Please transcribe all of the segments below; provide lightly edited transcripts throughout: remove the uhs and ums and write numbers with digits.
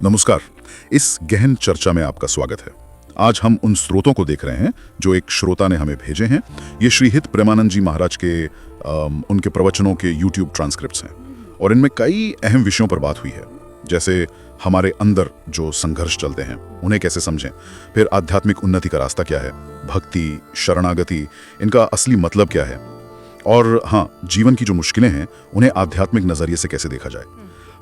नमस्कार। इस गहन चर्चा में आपका स्वागत है। आज हम उन स्रोतों को देख रहे हैं जो एक श्रोता ने हमें भेजे हैं। ये श्रीहित प्रेमानंद जी महाराज के उनके प्रवचनों के YouTube ट्रांसक्रिप्ट्स हैं और इनमें कई अहम विषयों पर बात हुई है, जैसे हमारे अंदर जो संघर्ष चलते हैं उन्हें कैसे समझें, फिर आध्यात्मिक उन्नति का रास्ता क्या है, भक्ति, शरणागति, इनका असली मतलब क्या है, और हाँ, जीवन की जो मुश्किलें हैं उन्हें आध्यात्मिक नजरिए से कैसे देखा जाए।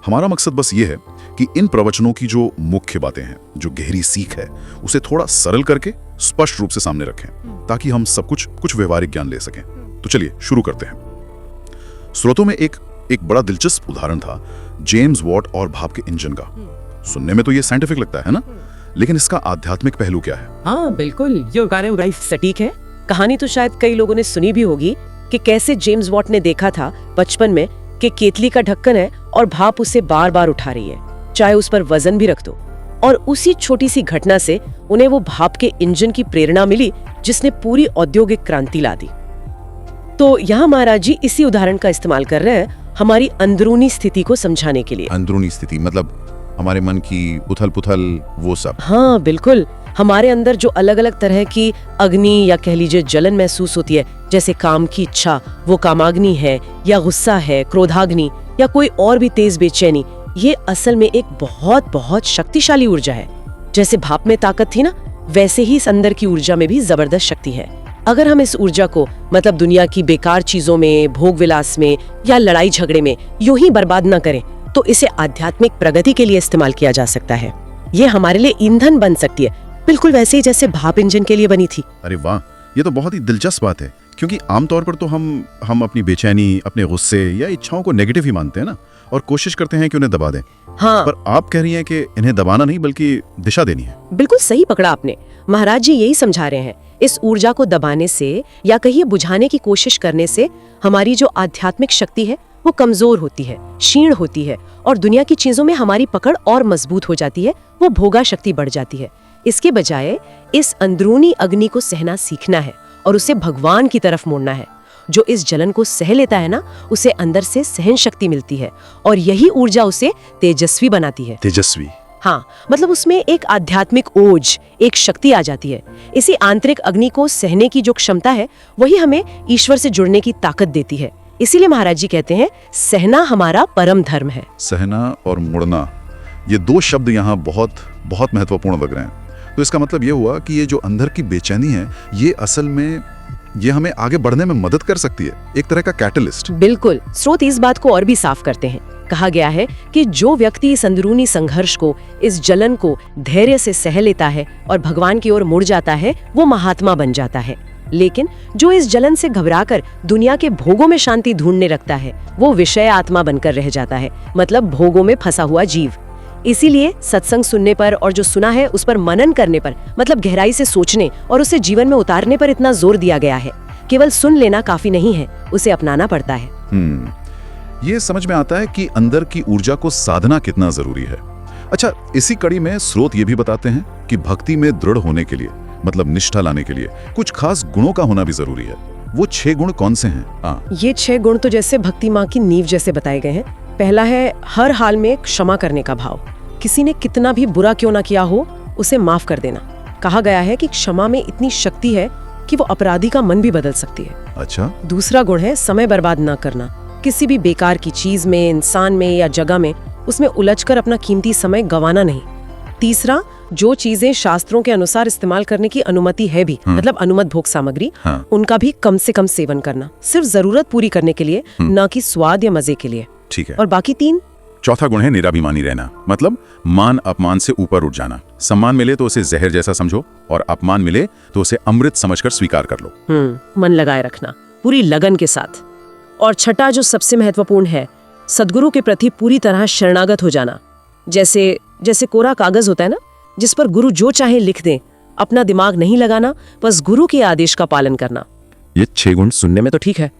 हमारा मकसद बस ये है कि इन प्रवचनों की जो मुख्य बातें हैं, जो गहरी सीख है, उसे थोड़ा सरल करके स्पष्ट रूप से सामने रखें ताकि हम सब कुछ व्यवहारिक ज्ञान ले सकें। तो चलिए शुरू करते हैं। स्रोतों में एक बड़ा दिलचस्प उदाहरण था जेम्स वॉट और भाप के इंजन का। सुनने में तो ये साइंटिफिक लगता है ना, लेकिन इसका आध्यात्मिक पहलू क्या है? हाँ बिल्कुल, ये गाने सटीक है। कहानी तो शायद कई लोगों ने सुनी भी होगी कि कैसे जेम्स वॉट ने देखा था बचपन में कि केतली का ढक्कन है और भाप उसे बार बार उठा रही है, चाहे उस पर वजन भी रख दो। और उसी छोटी सी घटना से उन्हें वो भाप के इंजन की प्रेरणा मिली जिसने पूरी औद्योगिक क्रांति ला दी। तो यहाँ महाराज जी इसी उदाहरण का इस्तेमाल कर रहे हैं हमारी अंदरूनी स्थिति को समझाने के लिए। अंदरूनी स्थिति मतलब हमारे मन की उथल पुथल, वो सब? हाँ बिल्कुल, हमारे अंदर जो अलग अलग तरह की अग्नि या कह लीजिए जलन महसूस होती है, जैसे काम की इच्छा, वो कामाग्नि है, या गुस्सा है, क्रोधाग्नि, या कोई और भी तेज बेचैनी, ये असल में एक बहुत बहुत शक्तिशाली ऊर्जा है। जैसे भाप में ताकत थी ना, वैसे ही इस अंदर की ऊर्जा में भी जबरदस्त शक्ति है। अगर हम इस ऊर्जा को मतलब दुनिया की बेकार चीजों में, भोग विलास में या लड़ाई झगड़े में यूं ही बर्बाद न करें तो इसे आध्यात्मिक प्रगति के लिए इस्तेमाल किया जा सकता है। ये हमारे लिए ईंधन बन सकती है, बिल्कुल वैसे ही जैसे भाप इंजन के लिए बनी थी। अरे वाह, ये तो बहुत ही दिलचस्प बात है, क्योंकि आमतौर पर तो हम अपनी बेचैनी, अपने गुस्से या इच्छाओं को नेगेटिव ही मानते हैं ना, और कोशिश करते हैं कि उन्हें दबा दें। हाँ, पर आप कह रही हैं कि इन्हें दबाना नहीं बल्कि दिशा देनी है। बिल्कुल सही पकड़ा आपने। महाराज जी यही समझा रहे हैं। इस ऊर्जा को दबाने से या कहिए बुझाने की कोशिश करने से हमारी जो आध्यात्मिक शक्ति है वो कमजोर होती है, क्षीण होती है, और दुनिया की चीजों में हमारी पकड़ और मजबूत हो जाती है, वो भोगा शक्ति बढ़ जाती है। इसके बजाय इस अंदरूनी अग्नि को सहना सीखना है और उसे भगवान की तरफ मोड़ना है। जो इस जलन को सह लेता है ना, उसे अंदर से सहन शक्ति मिलती है और यही ऊर्जा उसे तेजस्वी बनाती है। तेजस्वी? हाँ, मतलब उसमें एक आध्यात्मिक ओज, एक शक्ति आ जाती है। इसी आंतरिक अग्नि को सहने की जो क्षमता है वही हमें ईश्वर से जुड़ने की ताकत देती है। इसीलिए महाराज जी कहते हैं सहना हमारा परम धर्म है। सहना और मुड़ना, ये दो शब्द यहाँ बहुत बहुत महत्वपूर्ण लग रहे हैं। तो इसका मतलब ये हुआ कि ये जो अंदर की बेचैनी है, ये असल में ये हमें आगे बढ़ने में मदद कर सकती है, एक तरह का कैटलिस्ट। बिल्कुल, स्रोत इस बात को और भी साफ करते हैं। कहा गया है कि जो व्यक्ति इस अंदरूनी संघर्ष को, इस जलन को धैर्य से सह लेता है और भगवान की ओर मुड़ जाता है, वो महात्मा बन जाता है। लेकिन जो इस जलन से घबराकर दुनिया के भोगों में शांति ढूंढने रखता है, वो विषय आत्मा बनकर रह जाता है, मतलब भोगों में फंसा हुआ जीव। इसीलिए सत्संग सुनने पर और जो सुना है उस पर मनन करने पर, मतलब गहराई से सोचने और उसे जीवन में उतारने पर इतना जोर दिया गया है। केवल सुन लेना काफी नहीं है, उसे अपनाना पड़ता है। ये समझ में आता है कि अंदर की ऊर्जा को साधना कितना जरूरी है। अच्छा, इसी कड़ी में स्रोत ये भी बताते हैं कि भक्ति में दृढ़ होने के लिए, मतलब निष्ठा लाने के लिए, कुछ खास गुणों का होना भी जरूरी है। वो 6 गुण कौन से हैं? ये 6 गुण तो जैसे भक्ति माँ की नींव जैसे बताए गए हैं। पहला है हर हाल में क्षमा करने का भाव। किसी ने कितना भी बुरा क्यों ना किया हो, उसे माफ कर देना। कहा गया है कि क्षमा में इतनी शक्ति है कि वो अपराधी का मन भी बदल सकती है। अच्छा। दूसरा गुण है समय बर्बाद ना करना। किसी भी बेकार की चीज में, इंसान में या जगह में उसमें उलझकर अपना कीमती समय गंवाना नहीं। तीसरा, जो चीजें शास्त्रों के अनुसार इस्तेमाल करने की अनुमति है भी, मतलब अनुमत भोग सामग्री, उनका भी कम से कम सेवन करना, सिर्फ जरूरत पूरी करने के लिए, न कि स्वाद या मजे के लिए। ठीक है। और बाकी 3? चौथा गुण है निराभिमानी रहना, मतलब मान अपमान से ऊपर उठ जाना। सम्मान मिले तो उसे जहर जैसा समझो और अपमान मिले तो उसे अमृत समझकर स्वीकार कर लो। मन लगाए रखना पूरी लगन के साथ। और छठा जो सबसे महत्वपूर्ण है, सद्गुरु के प्रति पूरी तरह शरणागत हो जाना। जैसे कोरा कागज होता है ना, जिस पर गुरु जो चाहे लिख दें, अपना दिमाग नहीं लगाना, बस गुरु के आदेश का पालन करना। ये 6 गुण सुनने में तो ठीक है,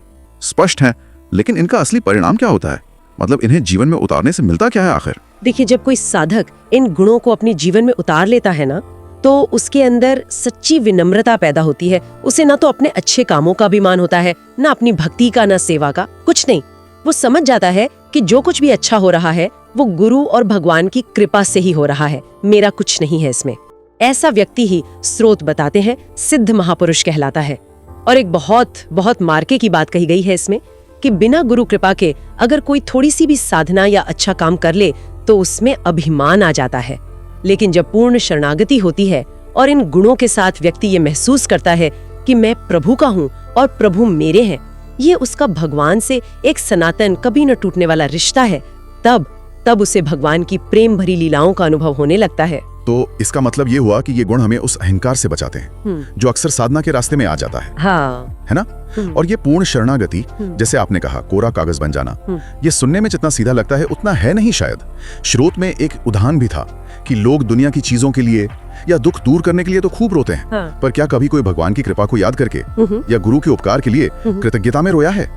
स्पष्ट है, लेकिन इनका असली परिणाम क्या होता है? मतलब इन्हें जीवन में उतारने से मिलता क्या है आखिर? देखिए, जब कोई साधक इन गुणों को अपने जीवन में उतार लेता है ना, तो उसके अंदर सच्ची विनम्रता पैदा होती है। उसे ना तो अपने अच्छे कामों का अभिमान होता है, ना अपनी भक्ति का, ना सेवा का, कुछ नहीं। वो समझ जाता है कि जो कुछ भी अच्छा हो रहा है वो गुरु और भगवान की कृपा से ही हो रहा है, मेरा कुछ नहीं है इसमें। ऐसा व्यक्ति ही स्रोत बताते हैं सिद्ध महापुरुष कहलाता है। और एक बहुत बहुत मार्के की बात कही गई है इसमें कि बिना गुरु कृपा के अगर कोई थोड़ी सी भी साधना या अच्छा काम कर ले तो उसमें अभिमान आ जाता है, लेकिन जब पूर्ण शरणागति होती है और इन गुणों के साथ व्यक्ति ये महसूस करता है कि मैं प्रभु का हूँ और प्रभु मेरे हैं, ये उसका भगवान से एक सनातन कभी न टूटने वाला रिश्ता है, तब उसे भगवान की प्रेम भरी लीलाओं का अनुभव होने लगता है। तो इसका मतलब ये हुआ कि ये गुण हमें उस अहंकार से बचाते हैं जो अक्सर साधना के रास्ते में आ जाता है। हाँ। है ना? और ये पूर्ण शरणागति, जैसे आपने कहा कोरा कागज बन जाना, ये सुनने में जितना सीधा लगता है उतना है नहीं शायद। स्रोत में एक उदाहरण भी था कि लोग दुनिया की चीजों के लिए या दुख दूर करने के लिए तो खूब रोते हैं, हाँ। पर क्या कभी कोई भगवान की कृपा को याद करके या गुरु के उपकार के लिए कृतज्ञता में रोया है?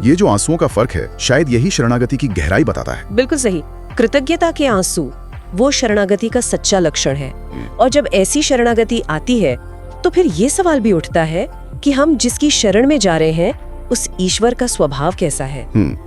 ये जो आंसुओं का फर्क है, शायद यही शरणागति की गहराई बताता है। बिल्कुल सही। कृतज्ञता के आंसू वो शरणागति का सच्चा लक्षण है। और जब ऐसी शरणागति आती है तो फिर ये सवाल भी उठता है कि हम जिसकी शरण में जा रहे हैं उस ईश्वर का स्वभाव कैसा है,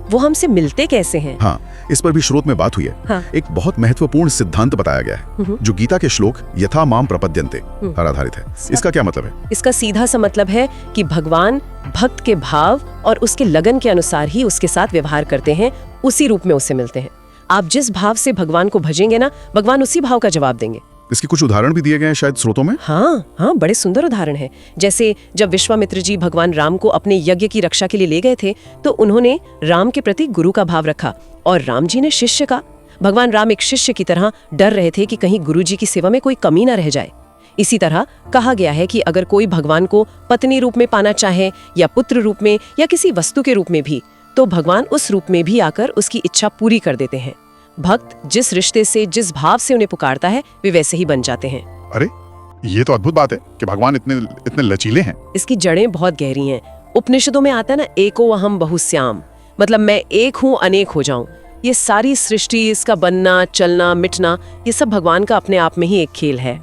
वो हमसे मिलते कैसे हैं। हाँ, इस पर भी स्रोत में बात हुई है। हाँ। एक बहुत महत्वपूर्ण सिद्धांत बताया गया है जो गीता के श्लोक यथा माम प्रपद्यन्ते पर आधारित है। इसका क्या मतलब है? इसका सीधा सा मतलब है कि भगवान भक्त के भाव और उसके लगन के अनुसार ही उसके साथ व्यवहार करते हैं, उसी रूप में उससे मिलते हैं। आप जिस भाव से भगवान को भजेंगे ना, भगवान उसी भाव का जवाब देंगे। इसके कुछ उदाहरण भी दिए गए हैं शायद स्रोतों में। हाँ, बड़े सुंदर उदाहरण है। जैसे जब विश्वामित्र जी भगवान राम को अपने यज्ञ की रक्षा के लिए ले गए थे तो उन्होंने राम के प्रति गुरु का भाव रखा और राम जी ने शिष्य का। भगवान राम एक शिष्य की तरह डर रहे थे कि कहीं गुरु जी की सेवा में कोई कमी न रह जाए। इसी तरह कहा गया है कि अगर कोई भगवान को पत्नी रूप में पाना चाहे या पुत्र रूप में या किसी वस्तु के रूप में भी, तो भगवान उस रूप में भी आकर उसकी इच्छा पूरी कर देते हैं। भक्त जिस रिश्ते से, जिस भाव से उन्हें पुकारता है, वे वैसे ही बन जाते हैं। अरे ये तो अद्भुत बात है कि भगवान इतने लचीले हैं। इसकी जड़ें बहुत गहरी हैं। उपनिषदों में आता है ना, एको अहम बहुश्याम, मतलब मैं एक हूँ अनेक हो जाऊं। ये सारी सृष्टि, इसका बनना, चलना, मिटना, ये सब भगवान का अपने आप में ही एक खेल है।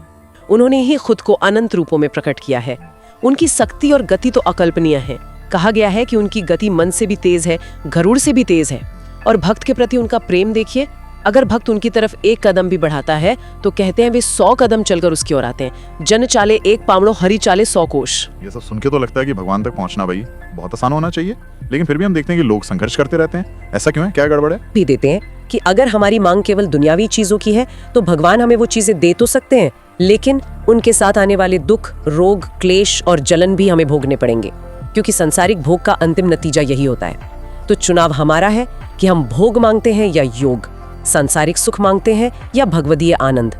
उन्होंने ही खुद को अनंत रूपों में प्रकट किया है। उनकी शक्ति और गति तो अकल्पनीय है। कहा गया है कि उनकी गति मन से भी तेज है, गरुड़ से भी तेज है। और भक्त के प्रति उनका प्रेम देखिए, अगर भक्त उनकी तरफ एक कदम भी बढ़ाता है तो कहते हैं वे 100 कदम चलकर उसकी ओर आते हैं। जन चाले एक पावड़ो, हरि चाले 100 कोश। ये सब सुन के तो लगता है कि भगवान तक पहुंचना भाई बहुत आसान होना चाहिए, लेकिन फिर भी हम देखते हैं कि लोग संघर्ष करते रहते हैं। ऐसा क्यों है? क्या गड़बड़ है? भी देते हैं कि अगर हमारी मांग केवल दुनियावी चीजों की है तो भगवान हमें वो चीजें दे तो सकते हैं, लेकिन उनके साथ आने वाले दुख, रोग, क्लेश और जलन भी हमें भोगने पड़ेंगे, क्योंकि सांसारिक भोग का अंतिम नतीजा यही होता है। तो चुनाव हमारा है कि हम भोग मांगते हैं या योग, सांसारिक सुख मांगते हैं या भगवदीय आनंद।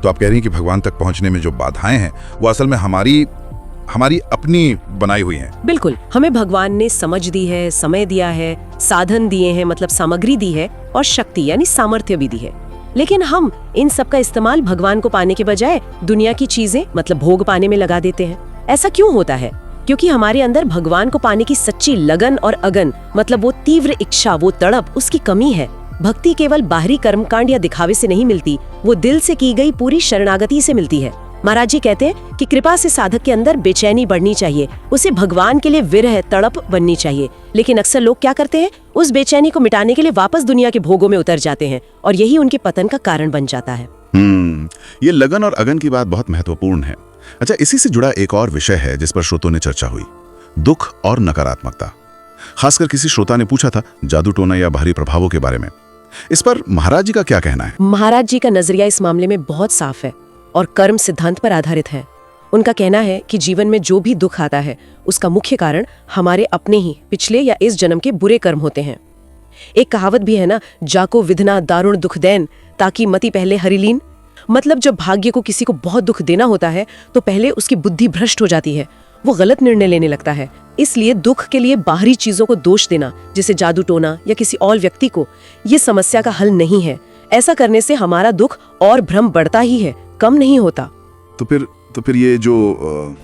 तो आप कह रही हैं कि भगवान तक पहुंचने में जो बाधाएं हैं वो असल में हमारी अपनी बनाई हुई हैं। बिल्कुल, हमें भगवान ने समझ दी है, समय दिया है, साधन दिए हैं, मतलब सामग्री दी है, और शक्ति यानी सामर्थ्य भी दी है। लेकिन हम इन सब का इस्तेमाल भगवान को पाने के बजाय दुनिया की चीजें मतलब भोग पाने में लगा देते हैं। ऐसा क्यों होता है? क्योंकि हमारे अंदर भगवान को पाने की सच्ची लगन और अगन, मतलब वो तीव्र इच्छा, वो तड़प, उसकी कमी है। भक्ति केवल बाहरी कर्मकांड या दिखावे से नहीं मिलती, वो दिल से की गई पूरी शरणागति से मिलती है। महाराज जी कहते हैं कि कृपा से साधक के अंदर बेचैनी बढ़नी चाहिए, उसे भगवान के लिए विरह, तड़प बननी चाहिए। लेकिन अक्सर लोग क्या करते हैं, उस बेचैनी को मिटाने के लिए वापस दुनिया के भोगों में उतर जाते हैं, और यही उनके पतन का कारण बन जाता है। ये लगन और अगन की बात बहुत महत्वपूर्ण है। अच्छा, इसी से जुड़ा एक और विषय है जिस पर श्रोतों ने चर्चा हुई, दुख और नकारात्मकता। खासकर किसी श्रोता ने पूछा था जादू टोना या बाहरी प्रभावों के बारे में। इस पर महाराज जी का क्या कहना है? महाराज जी का नजरिया इस मामले में बहुत साफ है और कर्म सिद्धांत पर आधारित है। उनका कहना है कि जीवन में जो भी दुख आता है उसका मुख्य कारण हमारे अपने ही पिछले या इस जन्म के बुरे कर्म होते हैं। एक कहावत भी है ना, जाको विधना दारुण दुख देन ताकि मति पहले हरिलीन। मतलब जब भाग्य को किसी को बहुत दुख देना होता है तो पहले उसकी बुद्धि भ्रष्ट हो जाती है, वो गलत निर्णय लेने लगता है। इसलिए दुख के लिए बाहरी चीजों को दोष देना, जैसे जादू टोना या किसी और व्यक्ति को, ये समस्या का हल नहीं है। ऐसा करने से हमारा दुख और भ्रम बढ़ता ही है, कम नहीं होता। तो फिर ये जो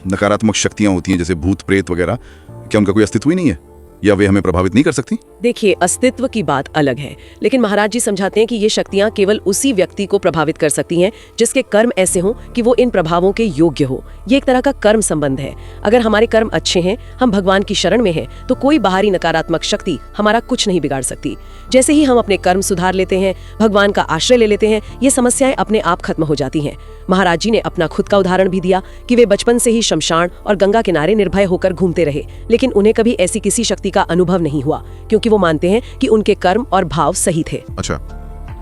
नकारात्मक शक्तियां होती हैं जैसे भूत प्रेत वगैरह, क्या उनका कोई अस्तित्व ही नहीं है? या वे हमें प्रभावित नहीं कर सकती? देखिए, अस्तित्व की बात अलग है, लेकिन महाराज जी समझाते हैं कि ये शक्तियां केवल उसी व्यक्ति को प्रभावित कर सकती हैं जिसके कर्म ऐसे हों कि वो इन प्रभावों के योग्य हो। ये एक तरह का कर्म संबंध है। अगर हमारे कर्म अच्छे हैं, हम भगवान की शरण में हैं, तो कोई बाहरी नकारात्मक शक्ति हमारा कुछ नहीं बिगाड़ सकती। जैसे ही हम अपने कर्म सुधार लेते हैं, भगवान का आश्रय ले लेते हैं, ये समस्याएं अपने आप खत्म हो जाती हैं। महाराज जी ने अपना खुद का उदाहरण भी दिया कि वे बचपन से ही शमशान और गंगा किनारे निर्भय होकर घूमते रहे, लेकिन उन्हें कभी ऐसी किसी शक्ति का अनुभव नहीं हुआ, क्योंकि वो मानते हैं कि उनके कर्म और भाव सही थे। अच्छा,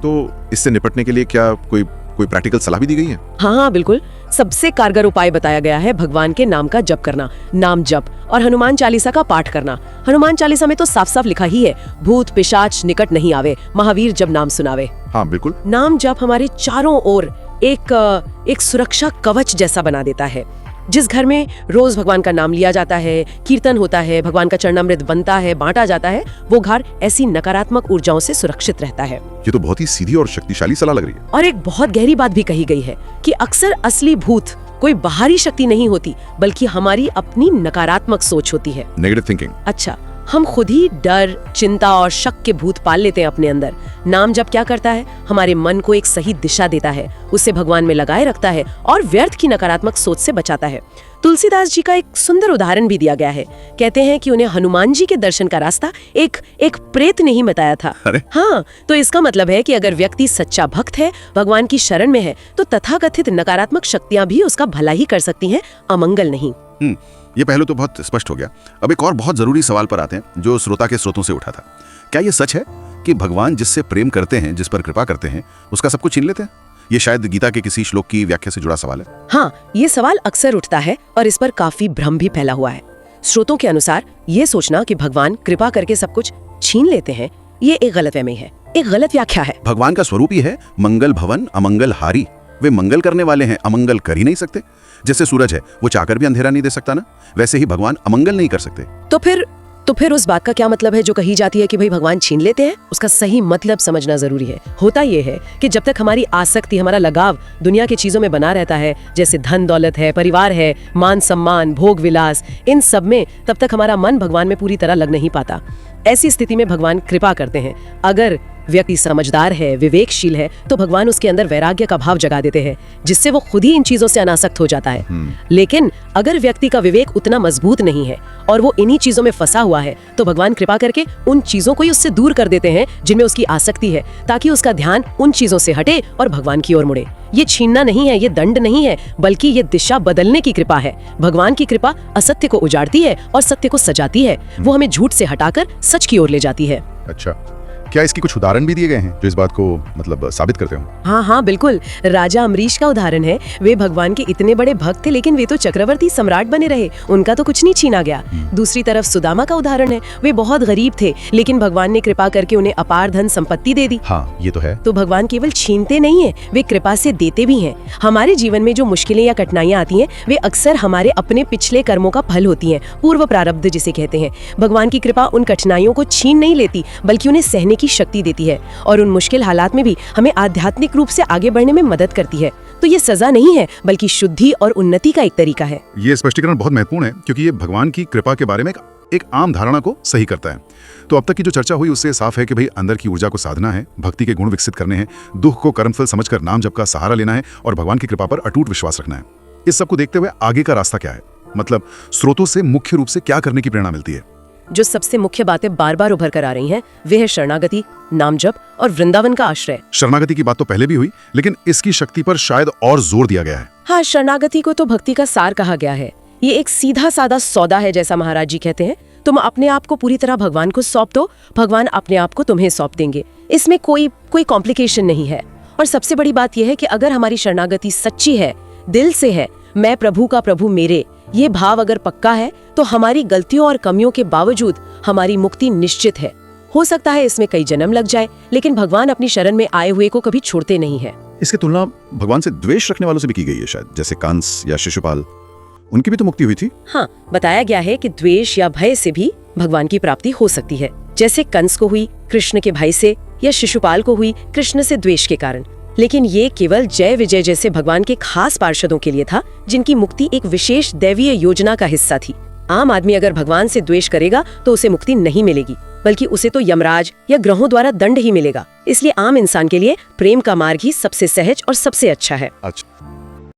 तो इससे निपटने के लिए क्या कोई प्रैक्टिकल सलाह भी दी गई है? हाँ, बिल्कुल। सबसे कारगर उपाय बताया गया है भगवान के नाम का जप करना, नाम जप, और हनुमान चालीसा का पाठ करना। हनुमान चालीसा में तो साफ साफ लिखा ही है, भूत पिशाच निकट नहीं आवे, महावीर जब नाम सुनावे। हाँ बिल्कुल। नाम जप हमारे चारों ओर एक सुरक्षा कवच जैसा बना देता है। जिस घर में रोज भगवान का नाम लिया जाता है, कीर्तन होता है, भगवान का चरणामृत बनता है, बांटा जाता है, वो घर ऐसी नकारात्मक ऊर्जाओं से सुरक्षित रहता है। ये तो बहुत ही सीधी और शक्तिशाली सलाह लग रही है। और एक बहुत गहरी बात भी कही गई है कि अक्सर असली भूत कोई बाहरी शक्ति नहीं होती, बल्कि हमारी अपनी नकारात्मक सोच होती है, नेगेटिव थिंकिंग। अच्छा, हम खुद ही डर, चिंता और शक के भूत पाल लेते हैं अपने अंदर। नाम जप क्या करता है? हमारे मन को एक सही दिशा देता है, उसे भगवान में लगाए रखता है और व्यर्थ की नकारात्मक सोच से बचाता है। तुलसीदास जी का एक सुंदर उदाहरण भी दिया गया है। कहते हैं कि उन्हें हनुमान जी के दर्शन का रास्ता एक प्रेत नहीं बताया था। अरे? हाँ, तो इसका मतलब है कि अगर व्यक्ति सच्चा भक्त है, भगवान की शरण में है, तो तथाकथित नकारात्मक शक्तियां भी उसका भला ही कर सकती हैं, अमंगल नहीं। ये पहलू तो बहुत स्पष्ट हो गया। अब एक और बहुत जरूरी सवाल पर आते हैं जो श्रोता के स्रोतों से उठा था। क्या ये सच है कि भगवान जिससे प्रेम करते हैं, जिस पर कृपा करते हैं, उसका सब कुछ छीन लेते हैं? ये शायद गीता के किसी श्लोक की व्याख्या से जुड़ा सवाल है। हाँ, ये सवाल अक्सर उठता है और इस पर काफी भ्रम भी फैला हुआ है। स्रोतों के अनुसार ये सोचना कि भगवान कृपा करके सब कुछ छीन लेते हैं, ये एक गलतफहमी है, एक गलत व्याख्या है। भगवान का स्वरूप ही है मंगल भवन अमंगल हारी। वे मंगल करने वाले हैं, अमंगल कर ही नहीं सकते। जैसे सूरज है, वो चाहकर भी अंधेरा नहीं दे सकता ना, वैसे ही भगवान अमंगल नहीं कर सकते। तो फिर उस बात का क्या मतलब है जो कही जाती है कि भाई भगवान छीन लेते हैं? उसका सही मतलब समझना जरूरी है। होता यह है कि जब तक हमारी आसक्ति, हमारा लगाव दुनिया की चीजों में बना रहता है, जैसे धन दौलत है, परिवार है, मान सम्मान, भोग विलास, इन सब में, तब तक हमारा मन भगवान में पूरी तरह लग नहीं पाता। ऐसी स्थिति में भगवान कृपा करते हैं। अगर व्यक्ति समझदार है, विवेकशील है, तो भगवान उसके अंदर वैराग्य का भाव जगा देते हैं, जिससे वो खुद ही इन चीजों से अनासक्त हो जाता है। लेकिन अगर व्यक्ति का विवेक उतना मजबूत नहीं है और वो इन्हीं चीजों में फंसा हुआ है, तो भगवान कृपा करके उन चीजों को ही उससे दूर कर देते हैं जिनमें उसकी आसक्ति है, ताकि उसका ध्यान उन चीजों से हटे और भगवान की ओर मुड़े। ये छीनना नहीं है, ये दंड नहीं है, बल्कि ये दिशा बदलने की कृपा है। भगवान की कृपा असत्य को उजाड़ती है और सत्य को सजाती है। वो हमें झूठ से हटाकर सच की ओर ले जाती है। अच्छा, क्या इसकी कुछ उदाहरण भी दिए गए हैं जो इस बात को मतलब साबित करते हो? हाँ, बिल्कुल। राजा अम्बरीश का उदाहरण है। वे भगवान के इतने बड़े भक्त थे, लेकिन वे तो चक्रवर्ती सम्राट बने रहे, उनका तो कुछ नहीं छीना गया। दूसरी तरफ सुदामा का उदाहरण है। वे बहुत गरीब थे, लेकिन भगवान ने कृपा करके उन्हें अपार धन संपत्ति दे दी। हाँ, ये तो है। तो भगवान केवल छीनते नहीं है, वे कृपा से देते भी हैं। हमारे जीवन में जो मुश्किलें या कठिनाइयां आती हैं, वे अक्सर हमारे अपने पिछले कर्मों का फल होती हैं, पूर्व प्रारब्ध जिसे कहते हैं। भगवान की कृपा उन कठिनाइयों को छीन नहीं लेती, बल्कि उन्हें सहने की शक्ति देती है और उन मुश्किल हालात में भी हमें आध्यात्मिक रूप से आगे बढ़ने में मदद करती है। तो ये सजा नहीं है, बल्कि शुद्धि और उन्नति का एक तरीका है। ये स्पष्टीकरण बहुत महत्वपूर्ण है, क्योंकि ये भगवान की कृपा के बारे में एक आम धारणा को सही करता है। तो अब तक की जो चर्चा हुई उससे साफ है कि भाई अंदर की ऊर्जा को साधना है, भक्ति के गुण विकसित करने हैं, दुख को कर्मफल समझकर नाम जप का सहारा लेना है और भगवान की कृपा पर अटूट विश्वास रखना है। इस सब को देखते हुए आगे का रास्ता क्या है, मतलब स्रोतों से मुख्य रूप से क्या करने की प्रेरणा मिलती है? जो सबसे मुख्य बातें बार बार उभर कर आ रही हैं, वे है शरणागति, नाम जप और वृंदावन का आश्रय। शरणागति की बात तो पहले भी हुई, लेकिन इसकी शक्ति पर शायद और जोर दिया गया है। हाँ, शरणागति को तो भक्ति का सार कहा गया है। ये एक सीधा साधा सौदा है, जैसा महाराज जी कहते हैं। तुम अपने आप को पूरी तरह भगवान को सौंप दो, भगवान अपने आप को तुम्हें सौंप देंगे। इसमें कोई कॉम्प्लिकेशन नहीं है। और सबसे बड़ी बात यह है कि अगर हमारी शरणागति सच्ची है, दिल से है, मैं प्रभु का प्रभु मेरे, ये भाव अगर पक्का है, तो हमारी गलतियों और कमियों के बावजूद हमारी मुक्ति निश्चित है। हो सकता है इसमें कई जन्म लग जाए, लेकिन भगवान अपनी शरण में आए हुए को कभी छोड़ते नहीं है। इसकी तुलना भगवान से द्वेष रखने वालों से भी की गई है शायद, जैसे कंस या शिशुपाल। उनकी भी तो मुक्ति हुई थी। हाँ, बताया गया है कि द्वेष या भय से भी भगवान की प्राप्ति हो सकती है, जैसे कंस को हुई कृष्ण के भय से, या शिशुपाल को हुई कृष्ण से द्वेष के कारण। लेकिन ये केवल जय विजय जैसे भगवान के खास पार्षदों के लिए था, जिनकी मुक्ति एक विशेष दैवीय योजना का हिस्सा थी। आम आदमी अगर भगवान से द्वेष करेगा तो उसे मुक्ति नहीं मिलेगी, बल्कि उसे तो यमराज या ग्रहों द्वारा दंड ही मिलेगा। इसलिए आम इंसान के लिए प्रेम का मार्ग ही सबसे सहज और सबसे अच्छा है। अच्छा,